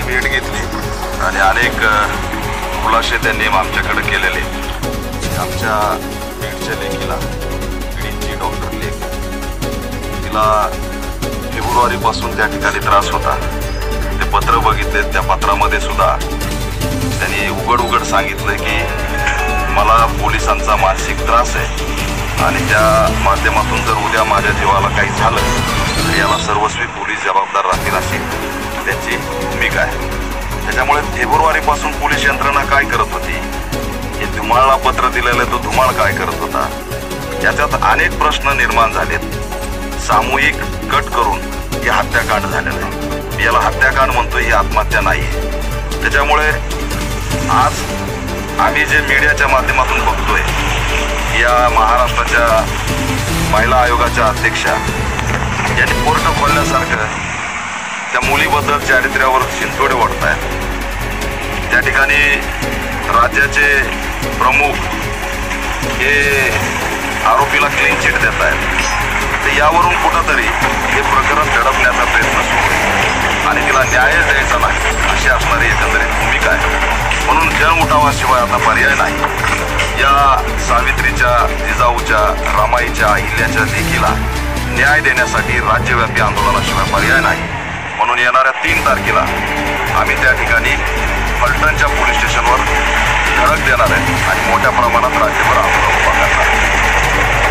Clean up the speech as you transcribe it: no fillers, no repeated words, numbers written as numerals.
भेट घेतली आणि अनेक खुलासे त्यांनी आमच्याकडे केलेले। आमच्या बीडच्या लेकीला बीडची डॉक्टर लेक तिला फेब्रुवारीपासून त्या ठिकाणी त्रास होता। ते पत्र बघितले, त्या पत्रामध्ये सुद्धा त्यांनी उघड सांगितलं की मला पोलिसांचा मानसिक त्रास आहे आणि त्या माध्यमातून जर उद्या माझ्या जीवाला काही झालं तर याला सर्वस्वी पोलीस जबाबदार राहतील अशी त्यांची भूमिका आहे। त्याच्यामुळे फेब्रुवारीपासून पोलीस यंत्रणा काय करत होती, हे धुमाळला पत्र दिलेलं तो धुमाळ काय करत होता, याच्यात अनेक प्रश्न निर्माण झालेत। सामूहिक कट करून हे हत्याकांड झालेलं आहे। याला हत्याकांड म्हणतोय, ही आत्महत्या नाही आहे। त्याच्यामुळे आज आम्ही जे मीडियाच्या माध्यमातून बघतोय, या महाराष्ट्राच्या महिला आयोगाच्या अध्यक्षा यांनी कोर्ट खोलल्यासारखं त्या मुलीबद्दल चारित्र्यावर शिंतोडे ओढत आहेत। त्या ठिकाणी राज्याचे प्रमुख हे आरोपीला क्लीन चिट देत आहेत। तर यावरून कुठंतरी हे प्रकरण दडपण्याचा प्रयत्न सुरू आहे आणि तिला न्याय द्यायचा नाही अशी असणारी एकंदरीत भूमिका आहे। म्हणून जन उठावाशिवाय आता पर्याय नाही। या सावित्रीच्या, जिजाऊच्या, रामाईच्या, अहिल्याच्या लेकीला न्याय देण्यासाठी राज्यव्यापी आंदोलनाशिवाय पर्याय नाही। म्हणून येणाऱ्या 3 तारखेला आम्ही त्या ठिकाणी फलटणच्या पोलीस स्टेशनवर धडक देणार आहे आणि मोठ्या प्रमाणात राज्यभर आंदोलन उभा करणार आहे।